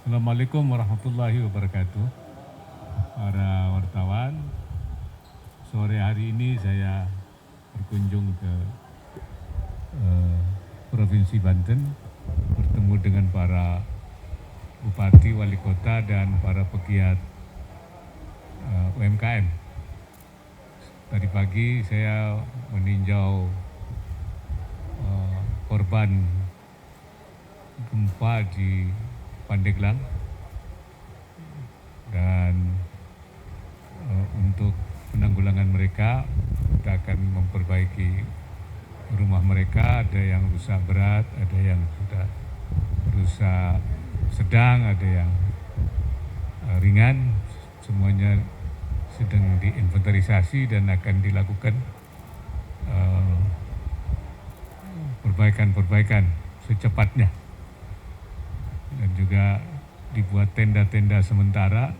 Assalamualaikum warahmatullahi wabarakatuh. Para wartawan, sore hari ini saya berkunjung ke Provinsi Banten, bertemu dengan para bupati, wali kota, dan para pegiat UMKM. Tadi pagi saya meninjau korban gempa di Pandeglang, dan untuk penanggulangan mereka kita akan memperbaiki rumah mereka. Ada yang rusak berat, ada yang sudah rusak sedang, ada yang ringan. Semuanya sedang diinventarisasi dan akan dilakukan perbaikan secepatnya, dan juga dibuat tenda-tenda sementara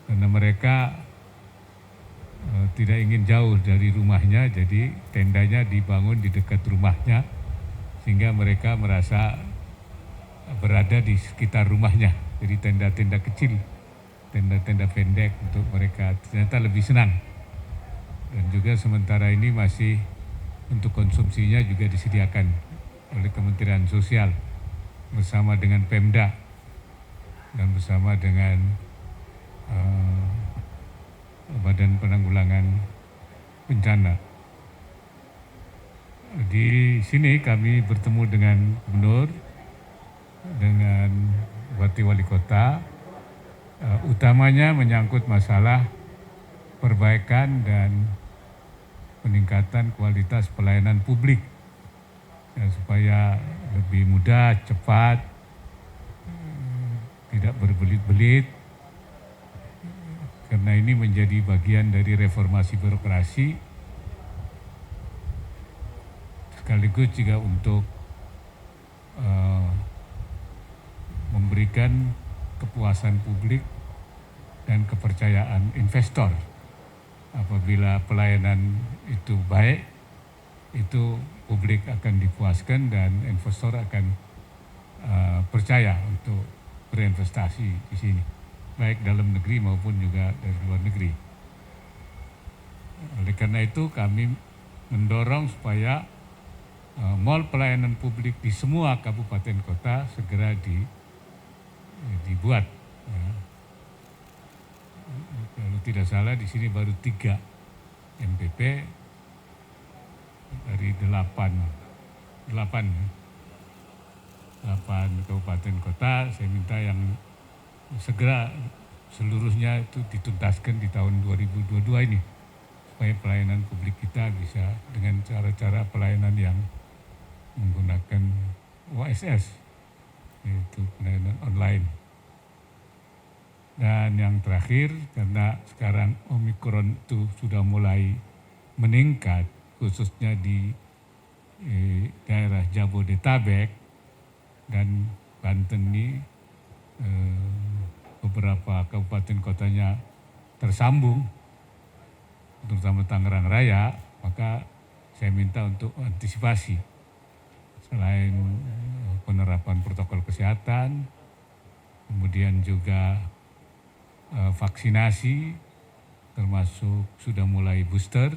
karena mereka tidak ingin jauh dari rumahnya, jadi tendanya dibangun di dekat rumahnya sehingga mereka merasa berada di sekitar rumahnya. Jadi tenda-tenda kecil, tenda-tenda pendek untuk mereka ternyata lebih senang. Dan juga sementara ini masih untuk konsumsinya juga disediakan oleh Kementerian Sosial bersama dengan Pemda dan bersama dengan Badan Penanggulangan Bencana. Di sini kami bertemu dengan Gubernur, dengan Bupati Wali Kota, utamanya menyangkut masalah perbaikan dan peningkatan kualitas pelayanan publik, ya, supaya lebih mudah, cepat, tidak berbelit-belit, karena ini menjadi bagian dari reformasi birokrasi, sekaligus juga untuk memberikan kepuasan publik dan kepercayaan investor. Apabila pelayanan itu baik, itu publik akan dipuaskan dan investor akan percaya untuk berinvestasi di sini, baik dalam negeri maupun juga dari luar negeri. Oleh karena itu kami mendorong supaya mal pelayanan publik di semua kabupaten kota segera dibuat. Ya. Kalau tidak salah di sini baru 3 MPP dari 8 kabupaten kota. Saya minta yang segera seluruhnya itu dituntaskan di tahun 2022 ini, supaya pelayanan publik kita bisa dengan cara-cara pelayanan yang menggunakan OSS, yaitu pelayanan online. Dan yang terakhir, karena sekarang Omikron itu sudah mulai meningkat, khususnya di daerah Jabodetabek dan Banten ini, beberapa kabupaten kotanya tersambung, terutama Tangerang Raya, maka saya minta untuk antisipasi. Selain penerapan protokol kesehatan, kemudian juga vaksinasi, termasuk sudah mulai booster,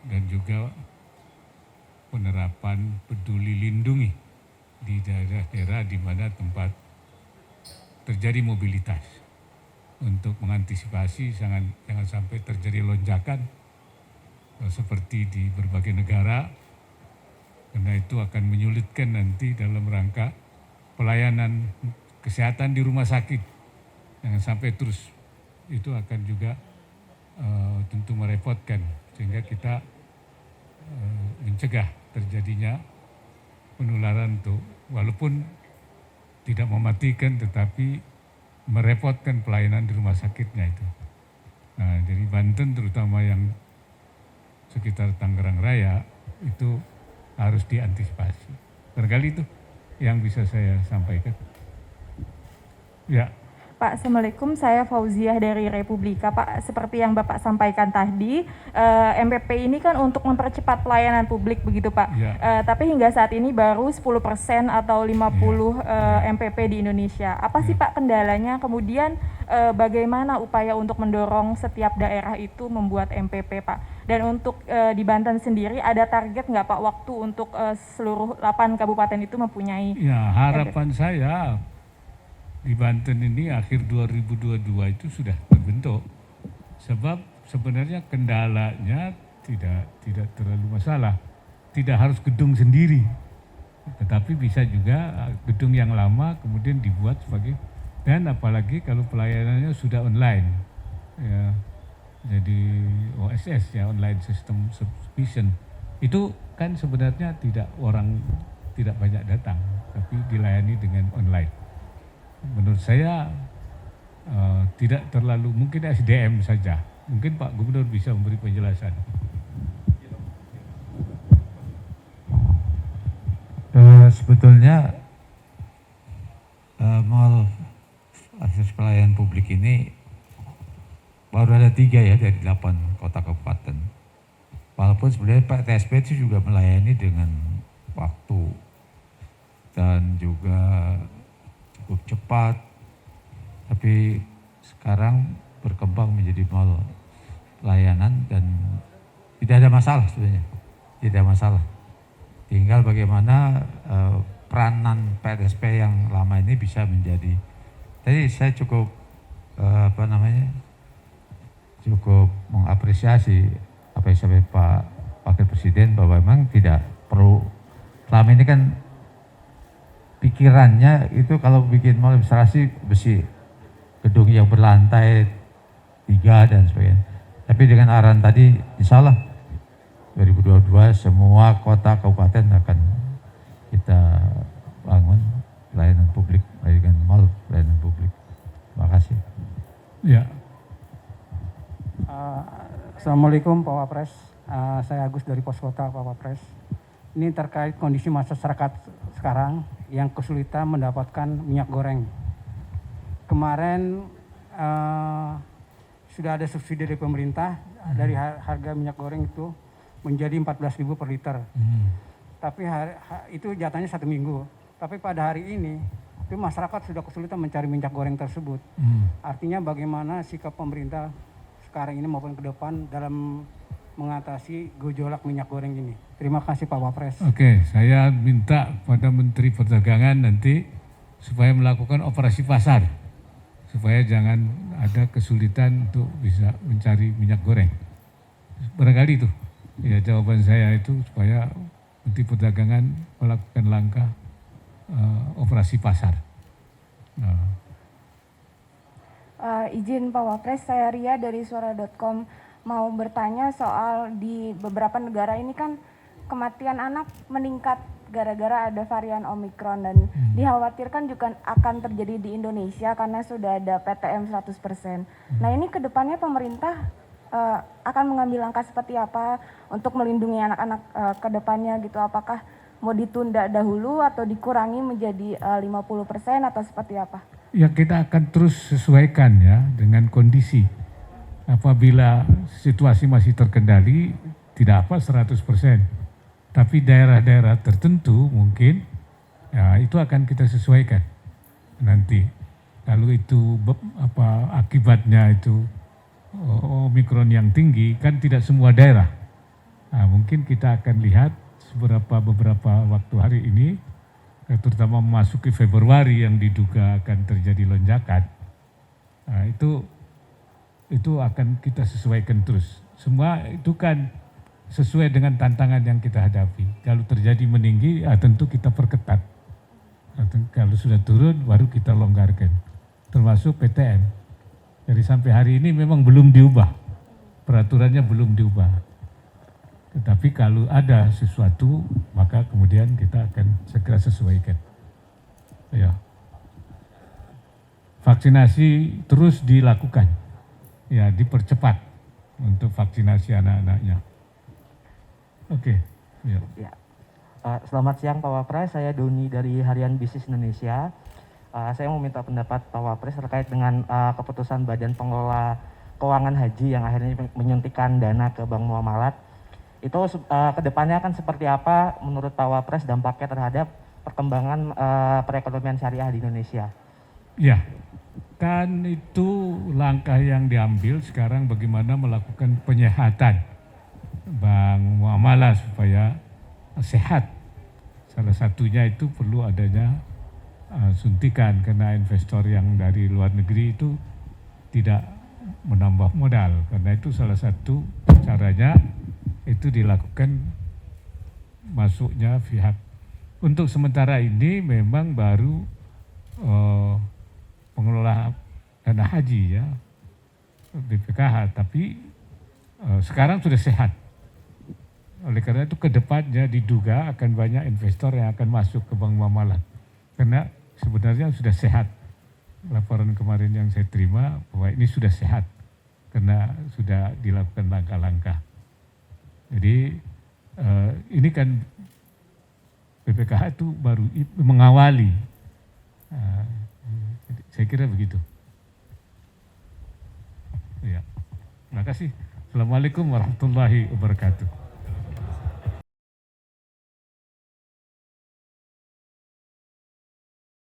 dan juga penerapan peduli lindungi di daerah-daerah di mana tempat terjadi mobilitas, untuk mengantisipasi jangan sampai terjadi lonjakan seperti di berbagai negara, karena itu akan menyulitkan nanti dalam rangka pelayanan kesehatan di rumah sakit. Jangan sampai terus, itu akan juga tentu merepotkan, sehingga kita mencegah terjadinya penularan itu, walaupun tidak mematikan tetapi merepotkan pelayanan di rumah sakitnya itu. Nah, jadi Banten terutama yang sekitar Tangerang Raya itu harus diantisipasi. Barangkali itu yang bisa saya sampaikan. Ya. Pak, Assalamualaikum. Saya Fauziah dari Republika. Pak, seperti yang Bapak sampaikan tadi, MPP ini kan untuk mempercepat pelayanan publik begitu Pak. Ya. Tapi hingga saat ini baru 10% atau 50 MPP di Indonesia. Apa sih Pak kendalanya? Kemudian bagaimana upaya untuk mendorong setiap daerah itu membuat MPP Pak? Dan untuk di Banten sendiri ada target nggak Pak waktu untuk seluruh 8 kabupaten itu mempunyai Ya, harapan saya di Banten ini akhir 2022 itu sudah terbentuk. Sebab sebenarnya kendalanya tidak terlalu masalah. Tidak harus gedung sendiri. Tetapi bisa juga gedung yang lama kemudian dibuat sebagai, dan apalagi kalau pelayanannya sudah online. Ya, jadi OSS ya, online system subscription. Itu kan sebenarnya tidak banyak datang, tapi dilayani dengan online. Menurut saya tidak terlalu, mungkin SDM saja. Mungkin Pak Gubernur bisa memberi penjelasan. Sebetulnya mall akses pelayanan publik ini baru ada 3 ya dari 8 kota kabupaten. Walaupun sebenarnya Pak TSP itu juga melayani dengan waktu dan juga cukup cepat, tapi sekarang berkembang menjadi mall layanan dan tidak ada masalah sebenarnya, tidak masalah. Tinggal bagaimana peranan PTSP yang lama ini bisa menjadi. Tadi saya cukup cukup mengapresiasi apa yang disampaikan Pak Wakil Presiden bahwa memang tidak perlu, selama ini kan pikirannya itu kalau bikin mall ilustrasi besi, gedung yang berlantai 3 dan sebagainya. Tapi dengan arahan tadi, insya Allah 2022 semua kota kabupaten akan kita bangun pelayanan publik, dengan mall pelayanan publik. Terima kasih. Ya. Assalamualaikum Pak Wapres. Saya Agus dari Poskota Pak Wapres. Ini terkait kondisi masyarakat sekarang yang kesulitan mendapatkan minyak goreng. Kemarin sudah ada subsidi dari pemerintah dari harga minyak goreng itu menjadi 14.000 per liter. Tapi itu jatahnya 1 minggu. Tapi pada hari ini itu masyarakat sudah kesulitan mencari minyak goreng tersebut. Artinya bagaimana sikap pemerintah sekarang ini maupun ke depan dalam mengatasi gejolak minyak goreng ini. Terima kasih Pak Wapres. Oke, saya minta pada Menteri Perdagangan nanti supaya melakukan operasi pasar, supaya jangan ada kesulitan untuk bisa mencari minyak goreng. Barangkali itu ya jawaban saya, itu supaya Menteri Perdagangan melakukan langkah operasi pasar. Izin Pak Wapres, saya Ria dari suara.com mau bertanya soal di beberapa negara ini kan kematian anak meningkat gara-gara ada varian Omikron dan dikhawatirkan juga akan terjadi di Indonesia karena sudah ada PTM 100%. Nah ini kedepannya pemerintah akan mengambil langkah seperti apa untuk melindungi anak-anak kedepannya gitu, apakah mau ditunda dahulu atau dikurangi menjadi 50% atau seperti apa? Ya kita akan terus sesuaikan ya dengan kondisi. Apabila situasi masih terkendali, tidak apa 100%. Tapi daerah-daerah tertentu mungkin ya itu akan kita sesuaikan nanti. Kalau itu akibatnya itu Omikron yang tinggi, kan tidak semua daerah. Nah, mungkin kita akan lihat beberapa waktu hari ini, terutama memasuki Februari yang diduga akan terjadi lonjakan. Nah, itu akan kita sesuaikan terus. Semua itu kan sesuai dengan tantangan yang kita hadapi. Kalau terjadi meninggi, ya tentu kita perketat. Kalau sudah turun, baru kita longgarkan. Termasuk PTM. Jadi sampai hari ini memang belum diubah. Peraturannya belum diubah. Tetapi kalau ada sesuatu, maka kemudian kita akan segera sesuaikan. Ya. Vaksinasi terus dilakukan. Ya, dipercepat untuk vaksinasi anak-anaknya. Oke. Ya. Selamat siang Pak Wapres, saya Doni dari Harian Bisnis Indonesia. Saya mau minta pendapat Pak Wapres terkait dengan keputusan Badan Pengelola Keuangan Haji yang akhirnya menyuntikkan dana ke Bank Muamalat. Itu kedepannya akan seperti apa menurut Pak Wapres dampaknya terhadap perkembangan perekonomian syariah di Indonesia? Ya, kan itu langkah yang diambil sekarang bagaimana melakukan penyehatan Bank Muamalah supaya sehat. Salah satunya itu perlu adanya suntikan karena investor yang dari luar negeri itu tidak menambah modal. Karena itu salah satu caranya itu dilakukan masuknya pihak. Untuk sementara ini memang baru pengelola dana haji ya, BPKH, tapi sekarang sudah sehat. Oleh karena itu kedepannya diduga akan banyak investor yang akan masuk ke Bank Muamalah. Karena sebenarnya sudah sehat. Laporan kemarin yang saya terima bahwa ini sudah sehat karena sudah dilakukan langkah-langkah. Jadi ini kan BPKH itu baru mengawali. Saya kira begitu. Ya. Terima kasih. Assalamualaikum warahmatullahi wabarakatuh.